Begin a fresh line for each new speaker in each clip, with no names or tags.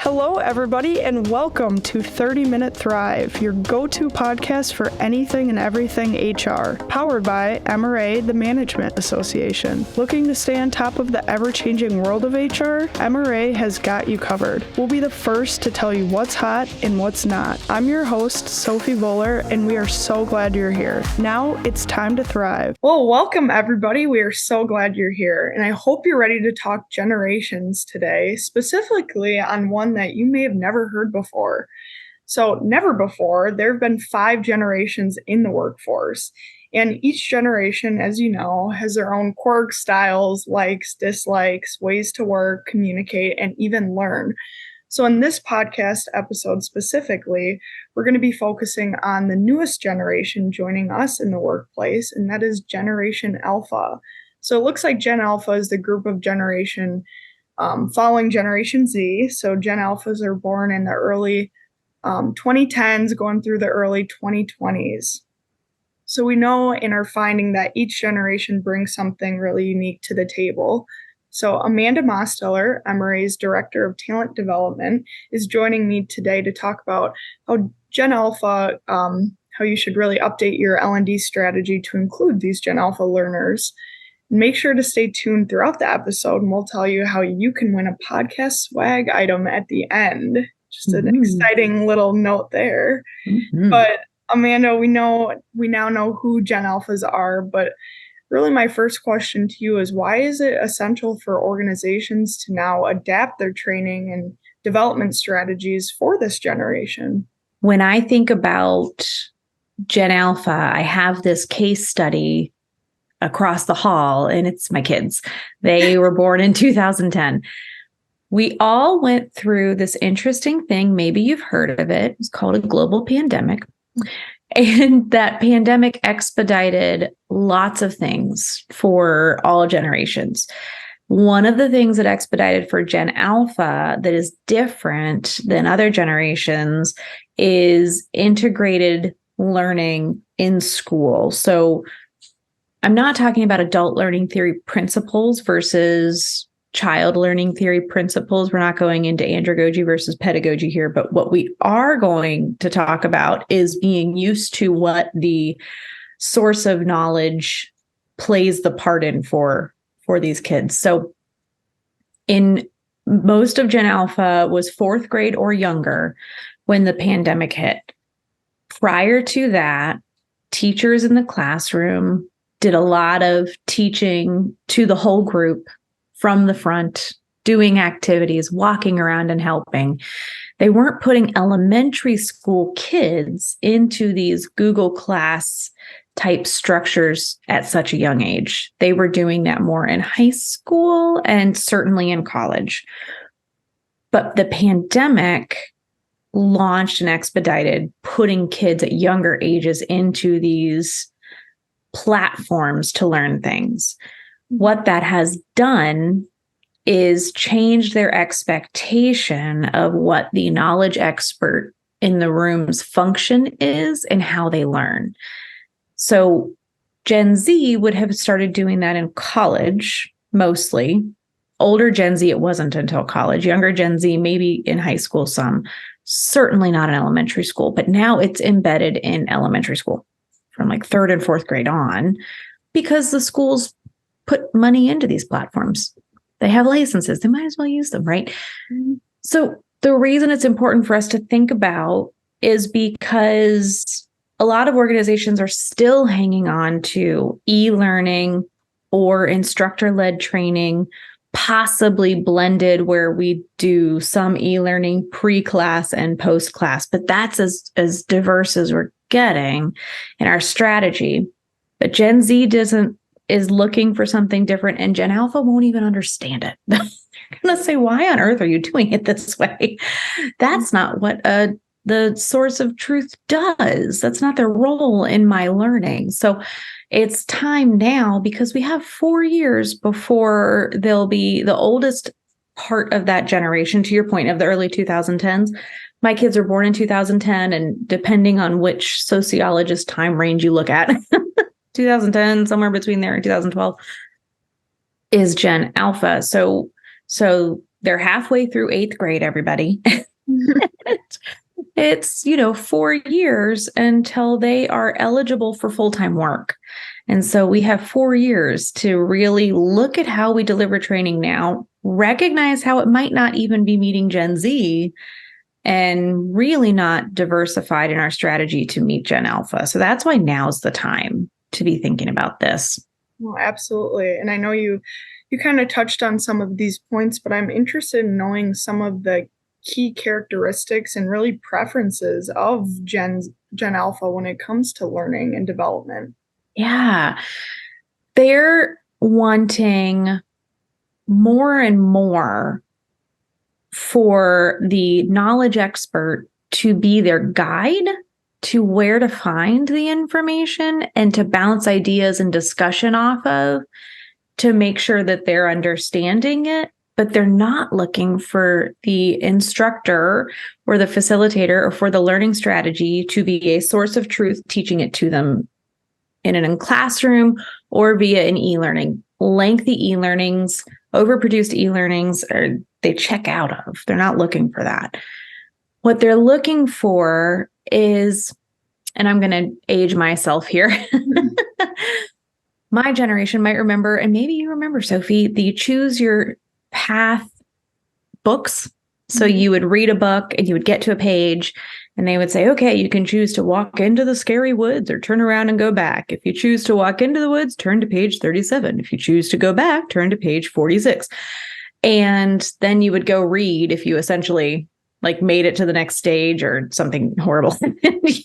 Hello, everybody, and welcome to 30 Minute Thrive, your go-to podcast for anything and everything HR, powered by MRA, the Management Association. Looking to stay on top of the ever-changing world of HR? MRA has got you covered. We'll be the first to tell you what's hot and what's not. I'm your host, Sophie Voller, and we are so glad you're here. Now it's time to thrive. Well, welcome, everybody. We are so glad you're here, and I hope you're ready to talk generations today, specifically on one that you may have never heard before. So never before, there have been 5 generations in the workforce. And each generation, as you know, has their own quirks, styles, likes, dislikes, ways to work, communicate, and even learn. So in this podcast episode specifically, we're going to be focusing on the newest generation joining us in the workplace, and that is Generation Alpha. So it looks like Gen Alpha is the group of generation following Generation Z. So Gen Alphas are born in the early 2010s, going through the early 2020s. So we know in our finding that each generation brings something really unique to the table. So Amanda Mosteller, MRA's Director of Talent Development, is joining me today to talk about how Gen Alpha, how you should really update your L&D strategy to include these Gen Alpha learners. Make sure to stay tuned throughout the episode, and we'll tell you how you can win a podcast swag item at the end. Just an exciting little note there. But Amanda, we now know who Gen Alphas are, but really my first question to you is, why is it essential for organizations to now adapt their training and development strategies for this generation?
When I think about Gen Alpha, I have this case study across the hall, and it's my kids. They were born in 2010. We all went through this interesting thing. Maybe you've heard of it. It's called a global pandemic. And that pandemic expedited lots of things for all generations. One of the things that expedited for Gen Alpha that is different than other generations is integrated learning in school. So I'm not talking about adult learning theory principles versus child learning theory principles. We're not going into andragogy versus pedagogy here, but what we are going to talk about is being used to what the source of knowledge plays the part in for these kids. So in most of Gen Alpha was 4th grade or younger when the pandemic hit. Prior to that, teachers in the classroom did a lot of teaching to the whole group from the front, doing activities, walking around and helping. They weren't putting elementary school kids into these Google Class type structures at such a young age. They were doing that more in high school and certainly in college. But the pandemic launched and expedited putting kids at younger ages into these platforms to learn things. What that has done is changed their expectation of what the knowledge expert in the room's function is and how they learn. So Gen Z would have started doing that in college, mostly. Older Gen Z, it wasn't until college. Younger Gen Z, maybe in high school, some. Certainly not in elementary school, but now it's embedded in elementary school from like 3rd and 4th grade on, because the schools put money into these platforms. They have licenses. They might as well use them, right? So the reason it's important for us to think about is because a lot of organizations are still hanging on to e-learning or instructor-led training, possibly blended where we do some e-learning pre-class and post-class, but that's as diverse as we're getting in our strategy. But Gen Z is looking for something different, and Gen Alpha won't even understand it. They're going to say, why on earth are you doing it this way? That's not what the source of truth does. That's not their role in my learning. So it's time now, because we have 4 years before they'll be the oldest part of that generation, to your point, of the early 2010s. My kids are born in 2010, and depending on which sociologist time range you look at, 2010, somewhere between there and 2012, is Gen Alpha. So they're halfway through 8th grade, everybody. It's, 4 years until they are eligible for full-time work. And so we have 4 years to really look at how we deliver training now, recognize how it might not even be meeting Gen Z, and really not diversified in our strategy to meet Gen Alpha. So that's why now's the time to be thinking about this.
Well, absolutely. And I know you kind of touched on some of these points, but I'm interested in knowing some of the key characteristics and really preferences of Gen Alpha when it comes to learning and development.
Yeah. They're wanting more and more for the knowledge expert to be their guide to where to find the information and to bounce ideas and discussion off of to make sure that they're understanding it. But they're not looking for the instructor or the facilitator or for the learning strategy to be a source of truth, teaching it to them in a classroom or via an e-learning. Lengthy e-learnings, overproduced e-learnings, they check out of. They're not looking for that. What they're looking for is, and I'm going to age myself here. My generation might remember, and maybe you remember, Sophie, the Choose Your Path books. So you would read a book and you would get to a page and they would say, okay, you can choose to walk into the scary woods or turn around and go back. If you choose to walk into the woods, turn to page 37. If you choose to go back, turn to page 46. And then you would go read if you essentially made it to the next stage or something horrible.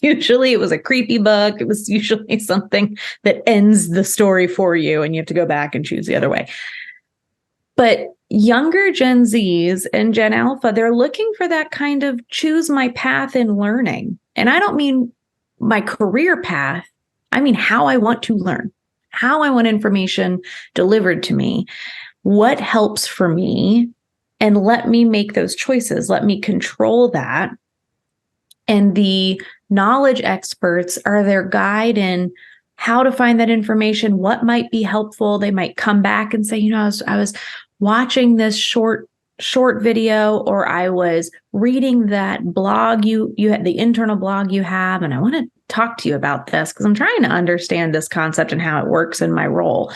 Usually it was a creepy book. It was usually something that ends the story for you and you have to go back and choose the other way. But younger Gen Zs and Gen Alpha, they're looking for that kind of choose my path in learning. And I don't mean my career path. I mean how I want to learn, how I want information delivered to me, what helps for me, and let me make those choices. Let me control that. And the knowledge experts are their guide in how to find that information, what might be helpful. They might come back and say, I was watching this short video, or I was reading that blog you had, the internal blog you have, and I want to talk to you about this because I'm trying to understand this concept and how it works in my role.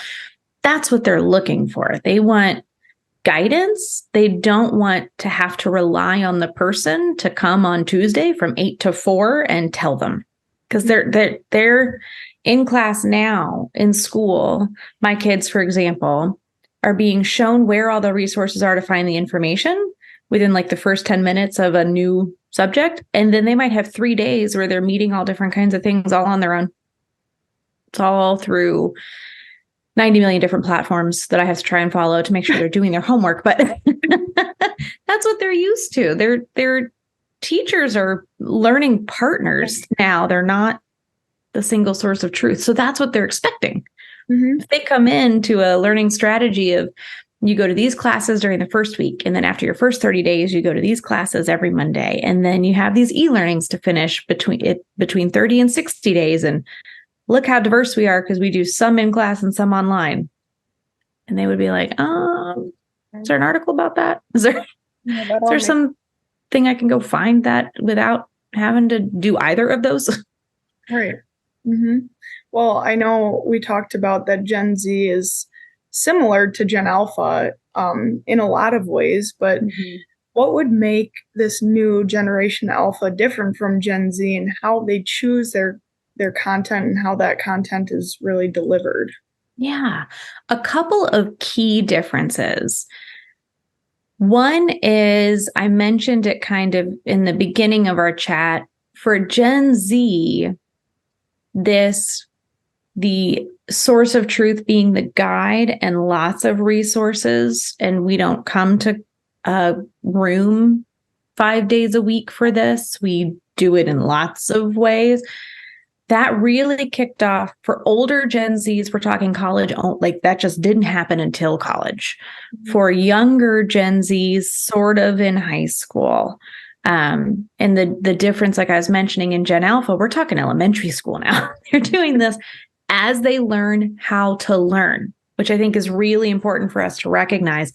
That's what they're looking for. They want guidance. They don't want to have to rely on the person to come on Tuesday from 8 to 4 and tell them, because they're in class now in school. My kids, for example, are being shown where all the resources are to find the information within the first 10 minutes of a new subject. And then they might have 3 days where they're meeting all different kinds of things all on their own. It's all through 90 million different platforms that I have to try and follow to make sure they're doing their homework. But that's what they're used to. Their teachers are learning partners now. They're not the single source of truth. So that's what they're expecting. Mm-hmm. If they come into a learning strategy of you go to these classes during the first week, and then after your first 30 days, you go to these classes every Monday, and then you have these e-learnings to finish between 30 and 60 days. And look how diverse we are because we do some in class and some online. And they would be like, is there an article about that? Is there something I can go find that without having to do either of those?
Right. Mm-hmm. Well, I know we talked about that Gen Z is similar to Gen Alpha in a lot of ways, but what would make this new Generation Alpha different from Gen Z and how they choose their content and how that content is really delivered?
Yeah, a couple of key differences. One is, I mentioned it kind of in the beginning of our chat, for Gen Z, the source of truth being the guide and lots of resources, and we don't come to a room 5 days a week for this. We do it in lots of ways. That really kicked off for older Gen Zs. We're talking college, that just didn't happen until college. Mm-hmm. For younger Gen Zs, sort of in high school. And the difference, like I was mentioning in Gen Alpha, we're talking elementary school now. They're doing this as they learn how to learn, which I think is really important for us to recognize.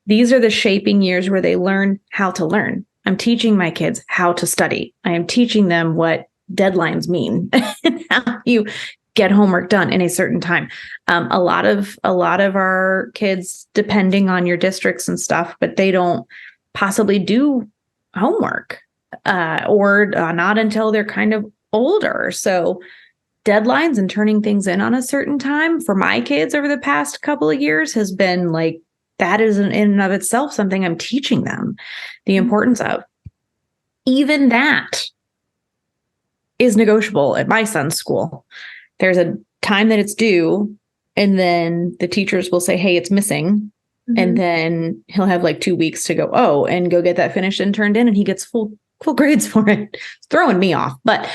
These are the shaping years where they learn how to learn. I'm teaching my kids how to study. I am teaching them what deadlines mean and how you get homework done in a certain time. A lot of our kids, depending on your districts and stuff, but they don't possibly do homework or not until they're kind of older. So deadlines and turning things in on a certain time for my kids over the past couple of years has been like, that is in and of itself something I'm teaching them the importance of. Even that is negotiable at my son's school. There's a time that it's due, and then the teachers will say, hey, it's missing. And then he'll have like 2 weeks to go, and go get that finished and turned in, and he gets full grades for it. It's throwing me off. But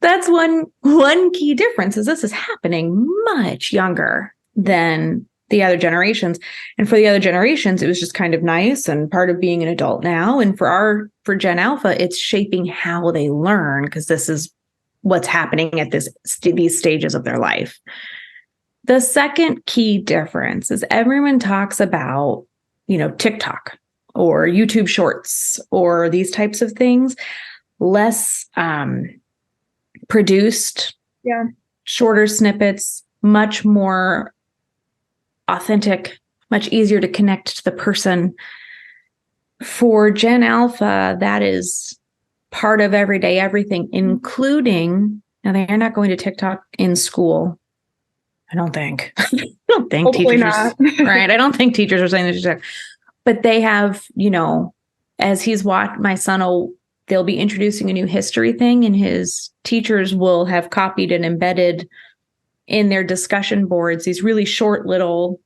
that's one key difference is this is happening much younger than the other generations. And for the other generations, it was just kind of nice and part of being an adult now. And for Gen Alpha, it's shaping how they learn, because this is what's happening at these stages of their life. The second key difference is everyone talks about, TikTok or YouTube Shorts or these types of things, less produced, shorter snippets, much more authentic, much easier to connect to the person. For Gen Alpha, that is part of everyday everything, including, now they are not going to TikTok in school. I don't think.
Hopefully
teachers
not.
right. I don't think teachers are saying this, but they have, as he's watched, my son they'll be introducing a new history thing, and his teachers will have copied and embedded in their discussion boards these really short little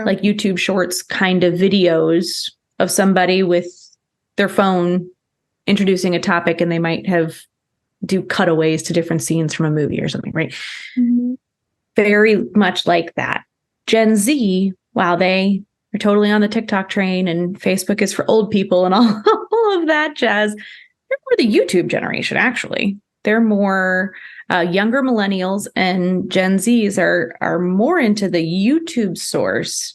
like YouTube Shorts kind of videos of somebody with their phone introducing a topic, and they might do cutaways to different scenes from a movie or something, right? Very much like that. Gen Z, while they are totally on the TikTok train and Facebook is for old people and all of that jazz, they're more the YouTube generation, actually. They're more younger millennials, and Gen Zs are more into the YouTube source,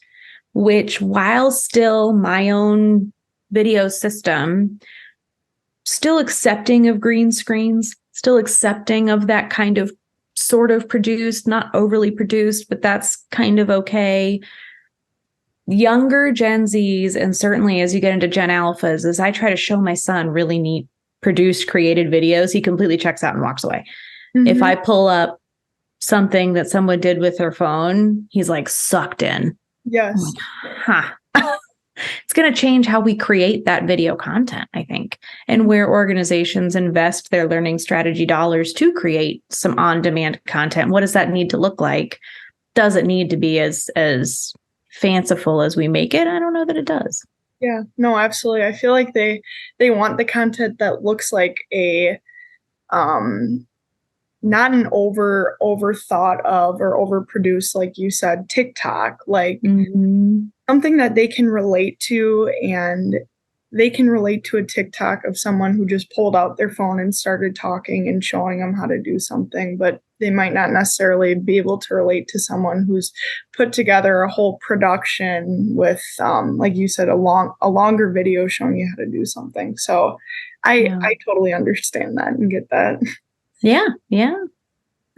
which, while still my own video system, still accepting of green screens, still accepting of that kind of sort of produced, not overly produced, but that's kind of okay. Younger Gen Zs, and certainly as you get into Gen Alphas, as I try to show my son really neat, produced, created videos, he completely checks out and walks away. If I pull up something that someone did with their phone, he's like sucked in.
Yes.
It's going to change how we create that video content, I think, and where organizations invest their learning strategy dollars to create some on-demand content. What does that need to look like? Does it need to be as fanciful as we make it? I don't know that it does.
Yeah, no, absolutely. I feel like they want the content that looks like a not an over thought of or overproduced, like you said, TikTok, like something that they can relate to, and they can relate to a TikTok of someone who just pulled out their phone and started talking and showing them how to do something, but they might not necessarily be able to relate to someone who's put together a whole production with, like you said, a longer video showing you how to do something. So I totally understand that and get that.
Yeah.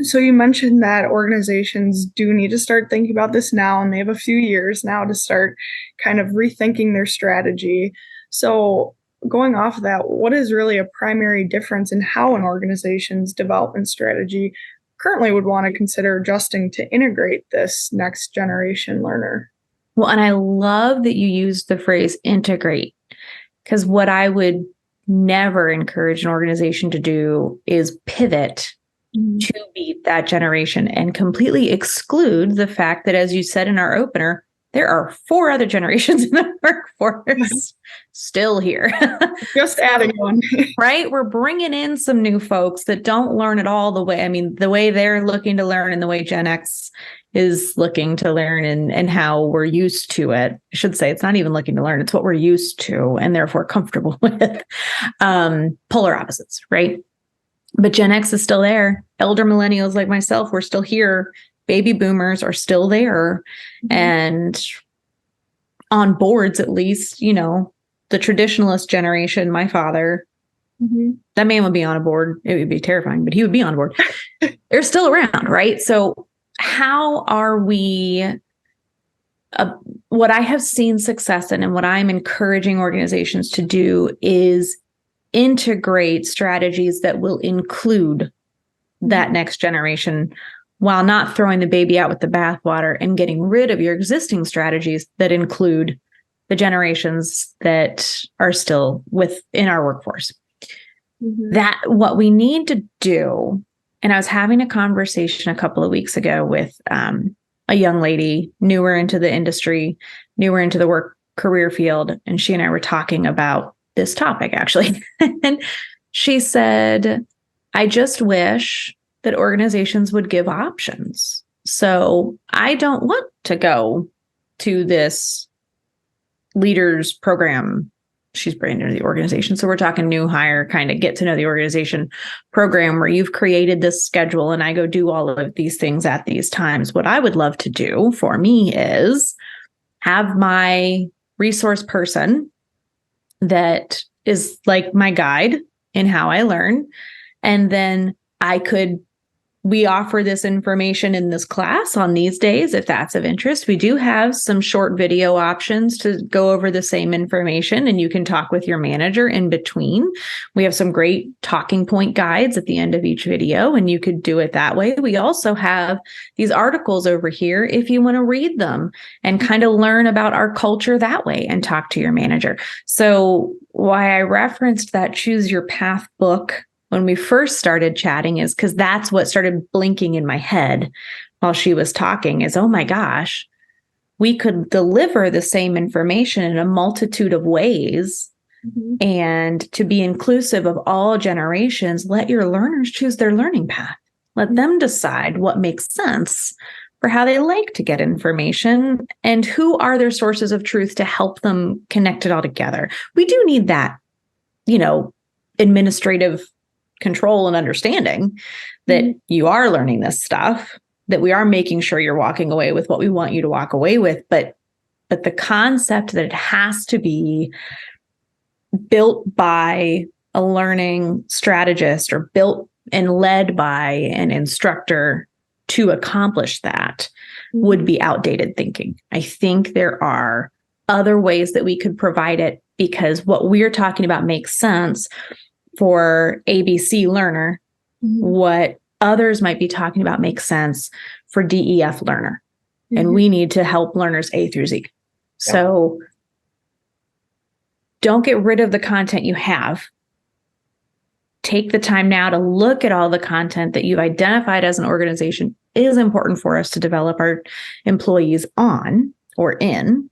So you mentioned that organizations do need to start thinking about this now, and they have a few years now to start kind of rethinking their strategy. So going off of that, what is really a primary difference in how an organization's development strategy currently would want to consider adjusting to integrate this next generation learner?
Well, and I love that you used the phrase integrate, because what I would never encourage an organization to do is pivot to beat that generation and completely exclude the fact that, as you said in our opener, there are 4 other generations in the workforce still here.
Just adding one.
Right? We're bringing in some new folks that don't learn it all the way. I mean, the way they're looking to learn and the way Gen X is looking to learn and how we're used to it. I should say it's not even looking to learn. It's what we're used to and therefore comfortable with. Polar opposites, right? But Gen X is still there. Elder millennials like myself, we're still here. Baby boomers are still there. And on boards, at least, the traditionalist generation, my father, that man would be on a board. It would be terrifying, but he would be on board. They're still around, right? So how are we, what I have seen success in and what I'm encouraging organizations to do is integrate strategies that will include that next generation while not throwing the baby out with the bathwater and getting rid of your existing strategies that include the generations that are still within our workforce. That what we need to do, and I was having a conversation a couple of weeks ago with a young lady, newer into the industry, newer into the work career field, and she and I were talking about this topic, actually. And she said, I just wish that organizations would give options. So I don't want to go to this leaders program. She's brand new to the organization. So we're talking new hire, kind of get to know the organization program where you've created this schedule and I go do all of these things at these times. What I would love to do for me is have my resource person that is like my guide in how I learn. And then we offer this information in this class on these days, if that's of interest. We do have some short video options to go over the same information, and you can talk with your manager in between. We have some great talking point guides at the end of each video, and you could do it that way. We also have these articles over here if you want to read them and kind of learn about our culture that way and talk to your manager. So why I referenced that Choose Your Path book when we first started chatting is because that's what started blinking in my head while she was talking is, oh my gosh, we could deliver the same information in a multitude of ways. And to be inclusive of all generations, let your learners choose their learning path. Let them decide what makes sense for how they like to get information and who are their sources of truth to help them connect it all together. We do need that, administrative control and understanding that you are learning this stuff, that we are making sure you're walking away with what we want you to walk away with. But the concept that it has to be built by a learning strategist or built and led by an instructor to accomplish that would be outdated thinking. I think there are other ways that we could provide it because what we're talking about makes sense for ABC learner, what others might be talking about makes sense for DEF learner. And we need to help learners A through Z. So don't get rid of the content you have. Take the time now to look at all the content that you've identified as an organization is important for us to develop our employees on or in.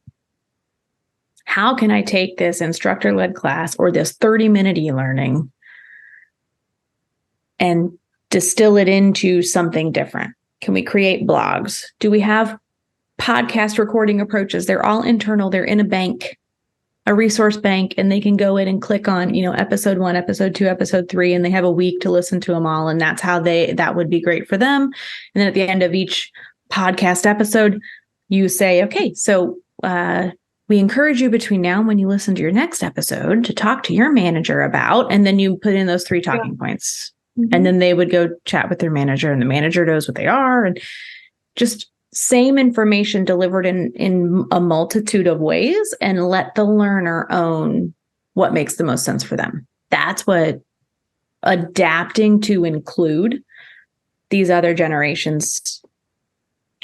How can I take this instructor-led class or this 30-minute e-learning and distill it into something different? Can we create blogs? Do we have podcast recording approaches? They're all internal. They're in a bank, a resource bank, and they can go in and click on, episode 1, episode 2, episode 3, and they have a week to listen to them all. And that's how that would be great for them. And then at the end of each podcast episode, you say, okay, so, we encourage you between now and when you listen to your next episode to talk to your manager about, and then you put in those 3 talking points. And then they would go chat with their manager and the manager knows what they are. And just same information delivered in a multitude of ways and let the learner own what makes the most sense for them. That's what adapting to include these other generations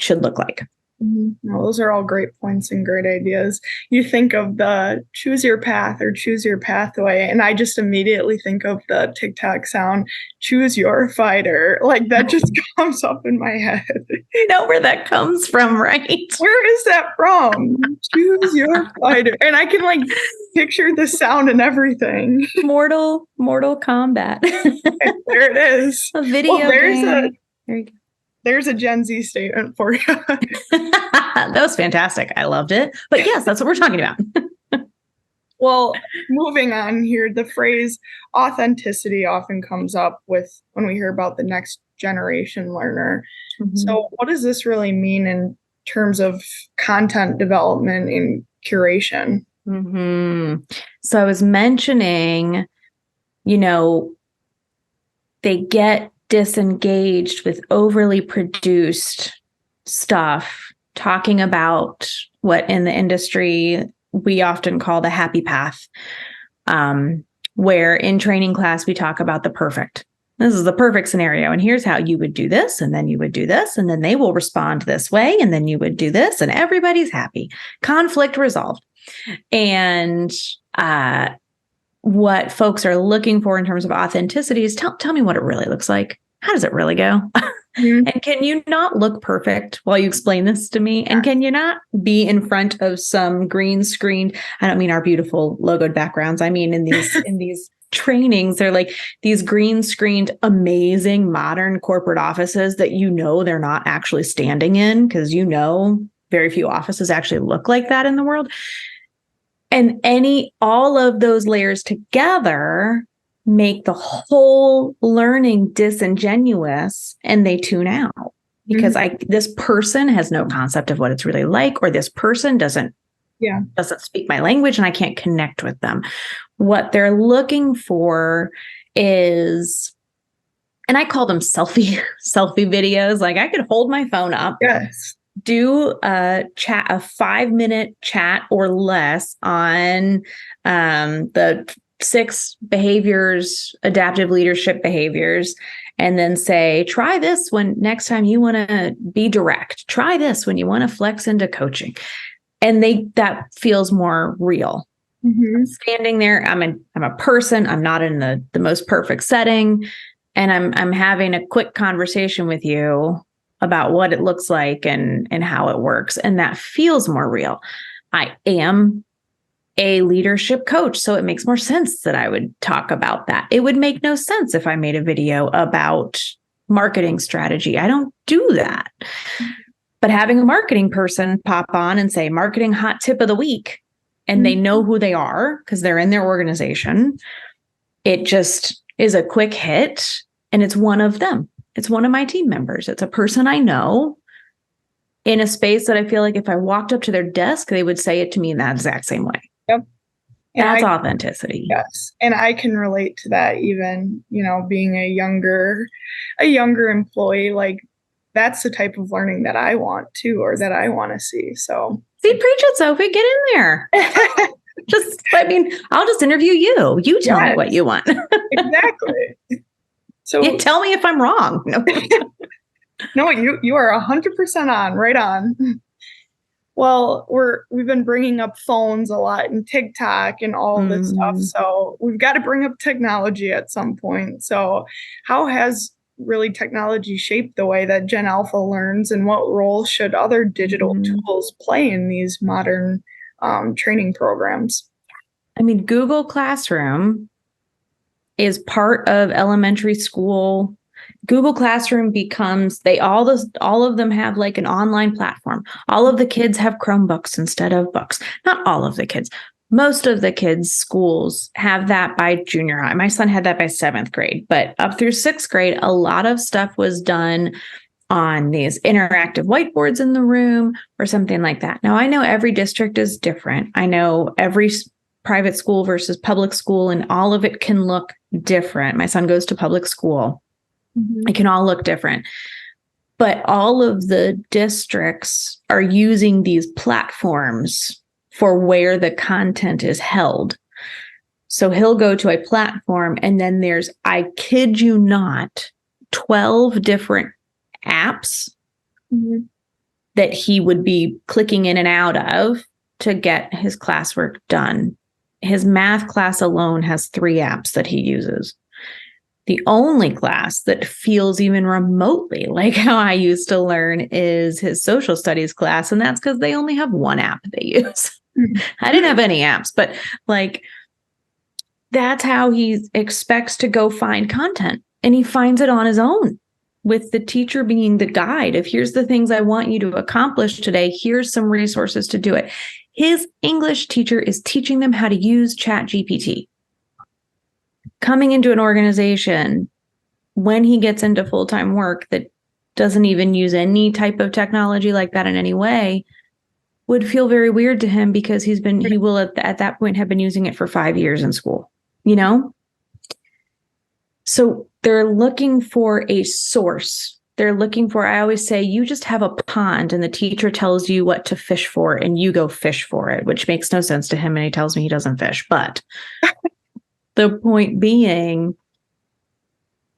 should look like.
No, those are all great points and great ideas. You think of the choose your path or choose your pathway, and I just immediately think of the TikTok sound, choose your fighter. Like that just comes up in my head.
You know where that comes from, right?
Where is that from? Choose your fighter. And I can picture the sound and everything.
Mortal Kombat.
There it is.
A video game.
There
you go.
There's a Gen Z statement for you.
That was fantastic. I loved it. But yes, that's what we're talking about.
Well, moving on here, the phrase authenticity often comes up when we hear about the next generation learner. So what does this really mean in terms of content development and curation.
So I was mentioning, they get disengaged with overly produced stuff, talking about what in the industry we often call the happy path, where in training class we talk about the perfect. This is the perfect scenario, and here's how you would do this, and then you would do this, and then they will respond this way, and then you would do this, and everybody's happy. Conflict resolved. And what folks are looking for in terms of authenticity is tell me what it really looks like. How does it really go? And can you not look perfect while you explain this to me? And can you not be in front of some green screened, I don't mean our beautiful logoed backgrounds. I mean, in these trainings, they're like these green screened, amazing modern corporate offices that, they're not actually standing in, because, very few offices actually look like that in the world. And all of those layers together make the whole learning disingenuous, and they tune out because this person has no concept of what it's really like, or this person doesn't speak my language and I can't connect with them. What they're looking for is, and I call them selfie videos. Like, I could hold my phone up.
Yes.
Do a 5-minute chat or less on the 6 behaviors, adaptive leadership behaviors, and then say, try this when next time you want to be direct. Try this when you want to flex into coaching. And that feels more real. Standing there, I'm a person. I'm not in the most perfect setting, and I'm having a quick conversation with you about what it looks like and how it works. And that feels more real. I am a leadership coach, so it makes more sense that I would talk about that. It would make no sense if I made a video about marketing strategy. I don't do that. But having a marketing person pop on and say marketing hot tip of the week, and they know who they are because they're in their organization, it just is a quick hit, and it's one of them. It's one of my team members. It's a person I know in a space that I feel like if I walked up to their desk, they would say it to me in that exact same way.
Yep.
That's authenticity.
Yes. And I can relate to that, even, being a younger employee. Like, that's the type of learning that I want to, or that I want to see. So
see, preach it, Sophie, get in there. I'll just interview you. You tell me what you want.
Exactly. So
you tell me if I'm wrong.
No, you are 100% on, right on. Well, we've been bringing up phones a lot and TikTok and all of this stuff. So we've got to bring up technology at some point. So how has really technology shaped the way that Gen Alpha learns, and what role should other digital tools play in these modern training programs?
I mean, Google Classroom is part of elementary school. Google Classroom becomes, all of them have like an online platform. All of the kids have Chromebooks instead of books. Not all of the kids. Most of the kids' schools have that by junior high. My son had that by 7th grade, but up through 6th grade, a lot of stuff was done on these interactive whiteboards in the room or something like that. Now, I know every district is different. I know every private school versus public school, and all of it can look different. My son goes to public school. It can all look different. But all of the districts are using these platforms for where the content is held. So he'll go to a platform, and then there's, I kid you not, 12 different apps that he would be clicking in and out of to get his classwork done. His math class alone has 3 apps that he uses. The only class that feels even remotely like how I used to learn is his social studies class. And that's because they only have 1 app they use. I didn't have any apps, but like, that's how he expects to go find content. And he finds it on his own, with the teacher being the guide of, here's the things I want you to accomplish today. Here's some resources to do it. His English teacher is teaching them how to use ChatGPT. Coming into an organization when he gets into full-time work that doesn't even use any type of technology like that in any way, would feel very weird to him because he will at that point have been using it for 5 years in school, you know? So they're looking for a source. They're looking for, I always say, you just have a pond and the teacher tells you what to fish for and you go fish for it, which makes no sense to him. And he tells me he doesn't fish. But the point being,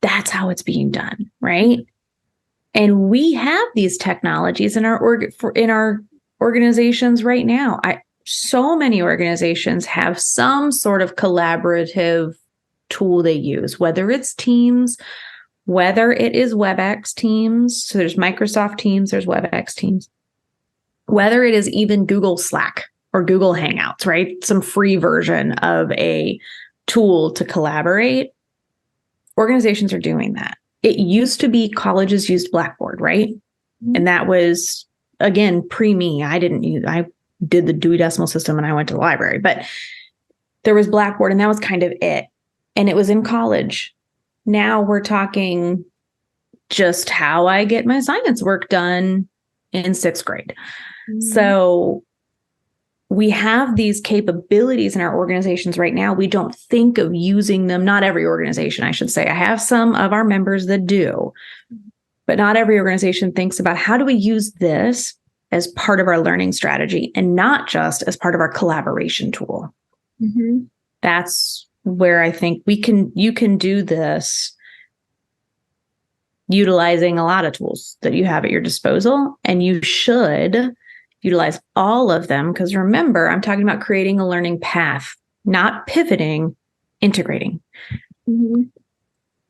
that's how it's being done, right? And we have these technologies in our organizations right now. So many organizations have some sort of collaborative tool they use, whether it's Teams, whether it is WebEx Teams. So there's Microsoft Teams, there's WebEx Teams, whether it is even Google Slack or Google Hangouts, right? Some free version of a tool to collaborate. Organizations are doing that. It used to be colleges used Blackboard, right? Mm-hmm. And that was, again, pre-me. I did the Dewey Decimal System and I went to the library, but there was Blackboard and that was kind of it. And it was in college. Now we're talking just how I get my science work done in 6th grade. Mm-hmm. So we have these capabilities in our organizations right now. We don't think of using them. Not every organization, I should say. I have some of our members that do, but not every organization thinks about how do we use this as part of our learning strategy and not just as part of our collaboration tool. Mm-hmm. That's where I think you can do this utilizing a lot of tools that you have at your disposal, and you should utilize all of them. Because remember, I'm talking about creating a learning path, not pivoting, integrating.
Mm-hmm.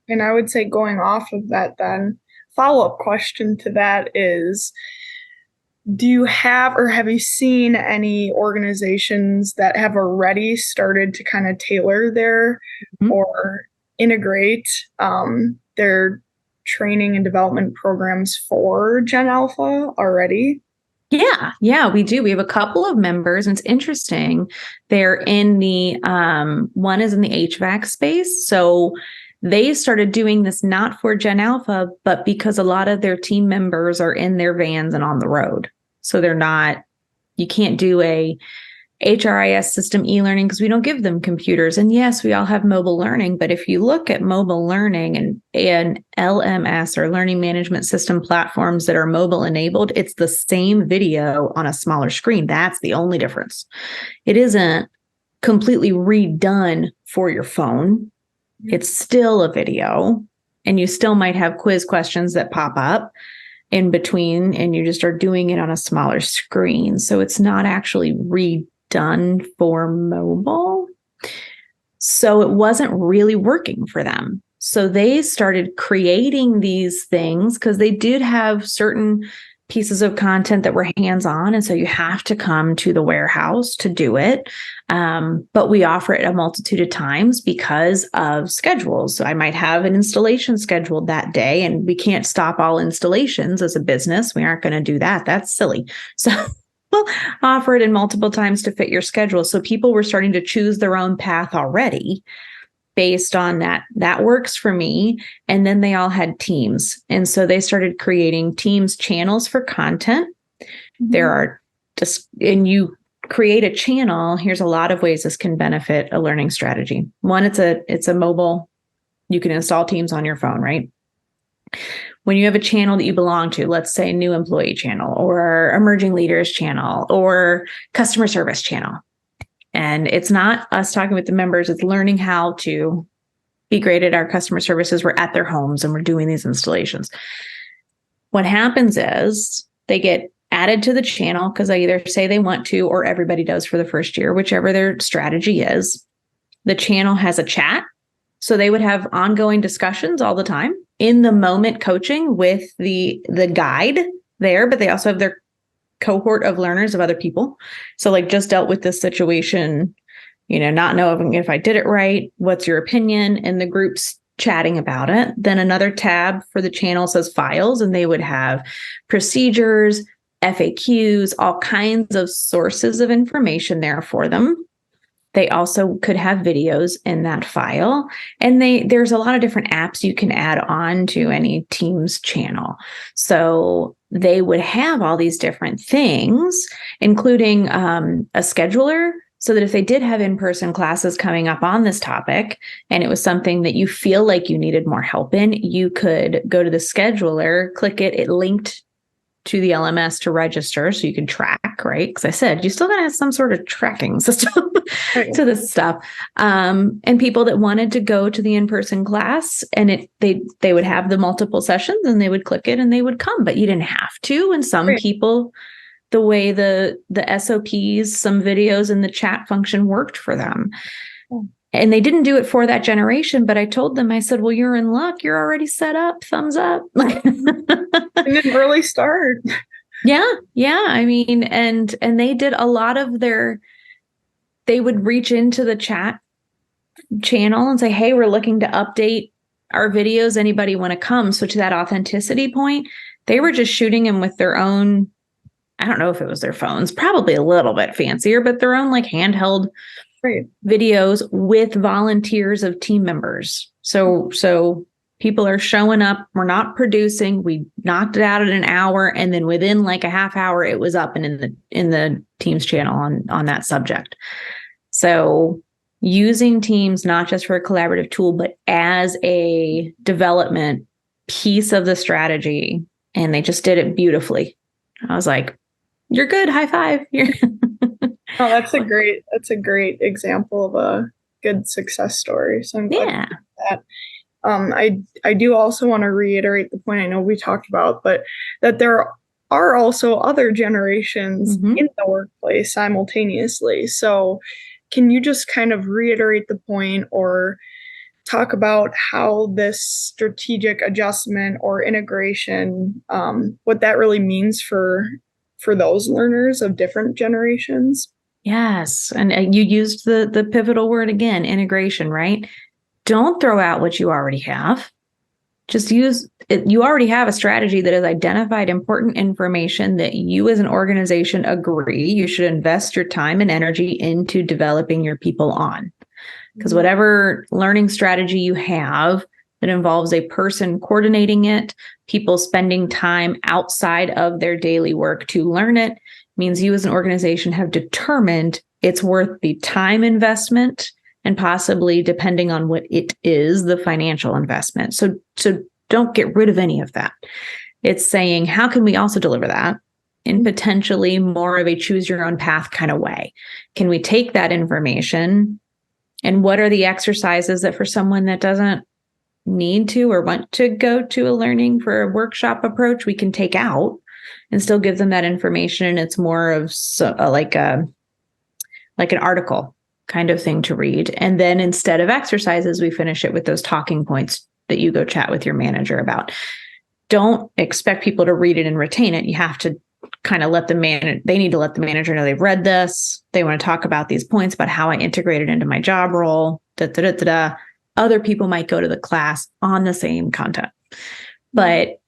And I would say going off of that, then follow-up question to that is, do you have or have you seen any organizations that have already started to kind of tailor their mm-hmm. or integrate their training and development programs for Gen Alpha already?
Yeah, we do. We have a couple of members, and it's interesting. They're in the, one is in the HVAC space. So they started doing this not for Gen Alpha, but because a lot of their team members are in their vans and on the road. So you can't do a HRIS system e-learning because we don't give them computers. And yes, we all have mobile learning, but if you look at mobile learning and LMS or learning management system platforms that are mobile enabled, it's the same video on a smaller screen. That's the only difference. It isn't completely redone for your phone. It's still a video, and you still might have quiz questions that pop up in between, and you just are doing it on a smaller screen. So it's not actually redone for mobile. So it wasn't really working for them. So they started creating these things because they did have certain pieces of content that were hands-on. And so you have to come to the warehouse to do it. But we offer it a multitude of times because of schedules. So I might have an installation scheduled that day, and we can't stop all installations as a business. We aren't going to do that. That's silly. So we'll offer it in multiple times to fit your schedule. So people were starting to choose their own path already based on that. That works for me. And then they all had teams. And so they started creating Teams channels for content. Mm-hmm. There are just, and you create a channel. Here's a lot of ways this can benefit a learning strategy. One, it's a mobile, you can install Teams on your phone, right? When you have a channel that you belong to, let's say new employee channel or emerging leaders channel or customer service channel. And it's not us talking with the members, it's learning how to be great at our customer services. We're at their homes and we're doing these installations. What happens is they get added to the channel because they either say they want to or everybody does for the first year, whichever their strategy is. The channel has a chat. So they would have ongoing discussions all the time, in the moment coaching with the guide there, but they also have their cohort of learners of other people. So like, just dealt with this situation, not knowing if I did it right. What's your opinion? And the group's chatting about it. Then another tab for the channel says files, and they would have procedures, FAQs, all kinds of sources of information there for them. They also could have videos in that file. And there's a lot of different apps you can add on to any Teams channel. So they would have all these different things, including a scheduler, so that if they did have in-person classes coming up on this topic, and it was something that you feel like you needed more help in, you could go to the scheduler, click it, it linked to the LMS to register so you can track, right? Because I said, you still got to have some sort of tracking system to this stuff. And people that wanted to go to the in-person class, and they would have the multiple sessions and they would click it and they would come, but you didn't have to. And some people, the way the SOPs, some videos in the chat function worked for them. And they didn't do it for that generation, but I told them, I said, well, you're in luck. You're already set up. Thumbs up.
An early start.
Yeah. I mean, and they did a lot of they would reach into the chat channel and say, hey, we're looking to update our videos. Anybody want to come? So to that authenticity point, they were just shooting them with their own, I don't know if it was their phones, probably a little bit fancier, but their own like handheld videos with volunteers of team members. So people are showing up. We're not producing. We knocked it out in an hour, and then within like a half hour, it was up and in the Teams channel on that subject. So using Teams not just for a collaborative tool, but as a development piece of the strategy, and they just did it beautifully. I was like, "You're good. High five."
Oh, that's a great example of a good success story. So I'm glad that. I do also want to reiterate the point I know we talked about, but that there are also other generations in the workplace simultaneously. So can you just kind of reiterate the point or talk about how this strategic adjustment or integration, what that really means for those learners of different generations?
Yes. And you used the pivotal word again, integration, right? Don't throw out what you already have. Just use it. You already have a strategy that has identified important information that you as an organization agree you should invest your time and energy into developing your people on. Because whatever learning strategy you have that involves a person coordinating it, people spending time outside of their daily work to learn it, means you as an organization have determined it's worth the time investment and possibly, depending on what it is, the financial investment. So don't get rid of any of that. It's saying, how can we also deliver that in potentially more of a choose your own path kind of way? Can we take that information, and what are the exercises that for someone that doesn't need to or want to go to a learning for a workshop approach, we can take out and still give them that information? And it's more of like an article kind of thing to read. And then instead of exercises, we finish it with those talking points that you go chat with your manager about. Don't expect people to read it and retain it. You have to kind of they need to let the manager know they've read this. They want to talk about these points about how I integrate it into my job role. Other people might go to the class on the same content, but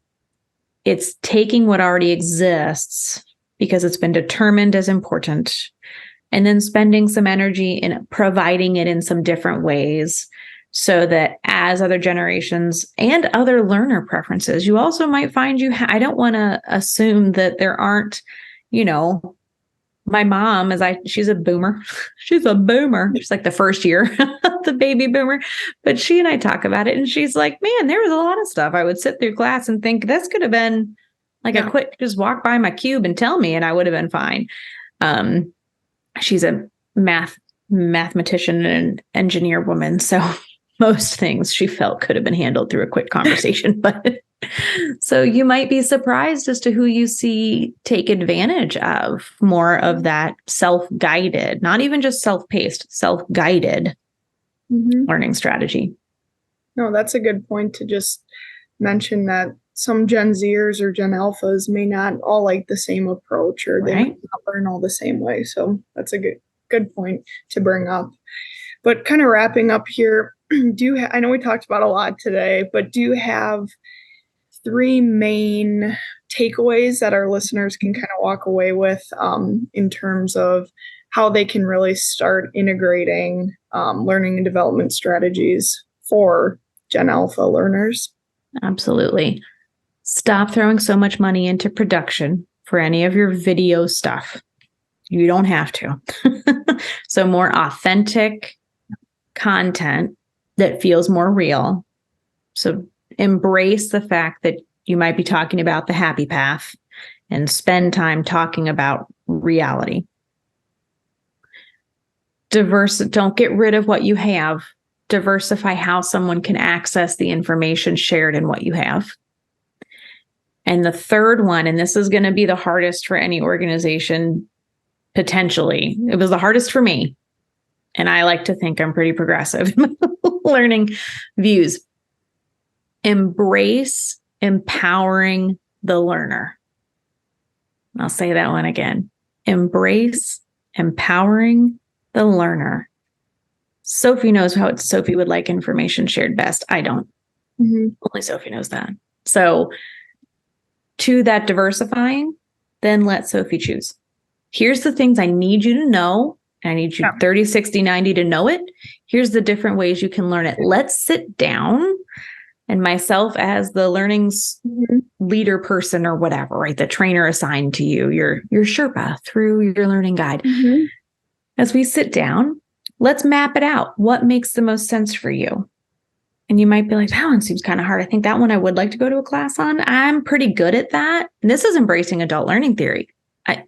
it's taking what already exists because it's been determined as important, and then spending some energy in providing it in some different ways so that as other generations and other learner preferences, you also might find I don't want to assume that there aren't, my mom she's a boomer. She's a boomer. She's like the first year, the baby boomer. But she and I talk about it, and she's like, man, there was a lot of stuff. I would sit through class and think this could have been like a quick, just walk by my cube and tell me, and I would have been fine. She's a mathematician and engineer woman. So most things she felt could have been handled through a quick conversation. But so you might be surprised as to who you see take advantage of more of that self-guided, not even just self-paced, self-guided learning strategy.
No, that's a good point to just mention that some Gen Zers or Gen Alphas may not all like the same approach, or they might not learn all the same way. So that's a good point to bring up. But kind of wrapping up here, I know we talked about a lot today, but do you have 3 main takeaways that our listeners can kind of walk away with in terms of how they can really start integrating learning and development strategies for Gen Alpha learners.
Absolutely. Stop throwing so much money into production for any of your video stuff. You don't have to. So more authentic content that feels more real. So embrace the fact that you might be talking about the happy path and spend time talking about reality. Don't get rid of what you have. Diversify how someone can access the information shared in what you have. And the third one, and this is going to be the hardest for any organization, potentially. It was the hardest for me. And I like to think I'm pretty progressive in my learning views. Embrace empowering the learner. I'll say that one again. Embrace empowering the learner. Sophie knows how Sophie would like information shared best. I don't. Only Sophie knows that. So to that diversifying, then let Sophie choose. Here's the things I need you to know. I need you 30, 60, 90 to know it. Here's the different ways you can learn it. Let's sit down, and myself as the learning's leader person or whatever, right? The trainer assigned to you, your Sherpa through your learning guide. As we sit down, let's map it out. What makes the most sense for you? And you might be like, that one seems kind of hard. I think that one I would like to go to a class on. I'm pretty good at that. And this is embracing adult learning theory.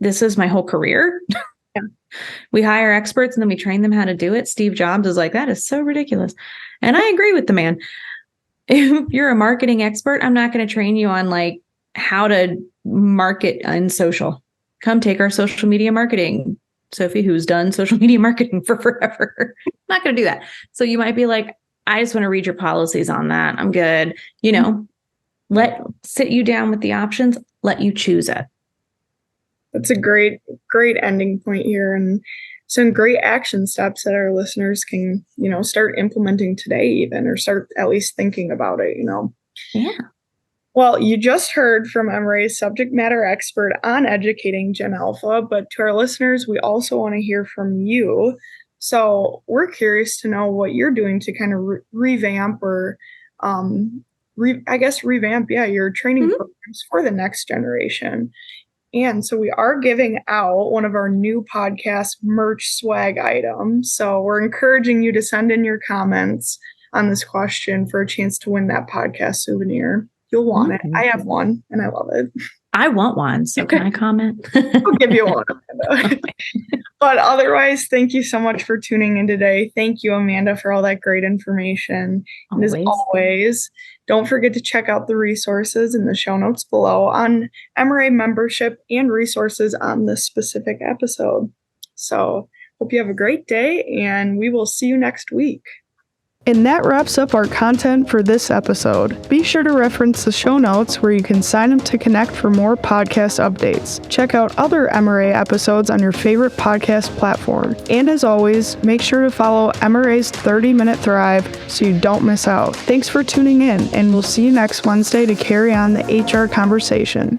This is my whole career. We hire experts and then we train them how to do it. Steve Jobs is like, that is so ridiculous. And I agree with the man. If you're a marketing expert, I'm not going to train you on like how to market on social. Come take our social media marketing. Sophie, who's done social media marketing for forever. I'm not going to do that. So you might be like, I just want to read your policies on that. I'm good. Sit you down with the options, let you choose it.
That's a great ending point here, and some great action steps that our listeners can, start implementing today even, or start at least thinking about it,
Yeah.
Well, you just heard from MRA's subject matter expert on educating Gen Alpha, but to our listeners, we also want to hear from you. So we're curious to know what you're doing to kind of revamp or, revamp, your training programs for the next generation. And so we are giving out one of our new podcast merch swag items. So we're encouraging you to send in your comments on this question for a chance to win that podcast souvenir. You'll want it. I have one and I love it.
I want one. So can I comment?
I'll give you one. But otherwise, thank you so much for tuning in today. Thank you, Amanda, for all that great information. And as always, don't forget to check out the resources in the show notes below on MRA membership and resources on this specific episode. So hope you have a great day, and we will see you next week.
And that wraps up our content for this episode. Be sure to reference the show notes where you can sign up to connect for more podcast updates. Check out other MRA episodes on your favorite podcast platform. And as always, make sure to follow MRA's 30-Minute Thrive so you don't miss out. Thanks for tuning in, and we'll see you next Wednesday to carry on the HR conversation.